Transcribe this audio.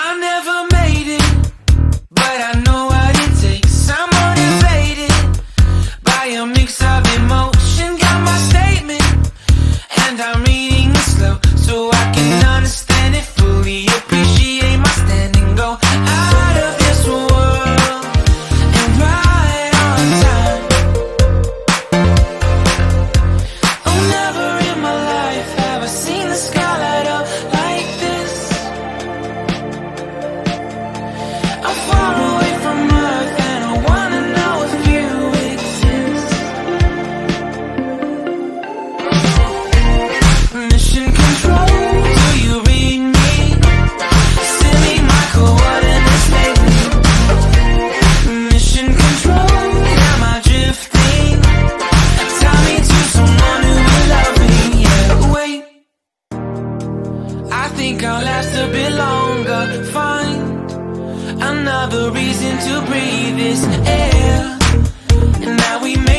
I never made it, but I know what it takes. I'm motivated by a mix of emotion. Got my statement, and I'm reading it slow so I can understand it fully. Appreciate my stand and go out of this world and right on time. Oh, never in my life have I seen the sky light up like this. I'm far away from Earth and I wanna know if you exist. Mission control, do you read me? Send me my coordinates lately. Mission control, am I drifting? Tie me to someone who will love me. Yeah, wait, I think I'll last a bit longer. Find another reason to breathe this air. And now we make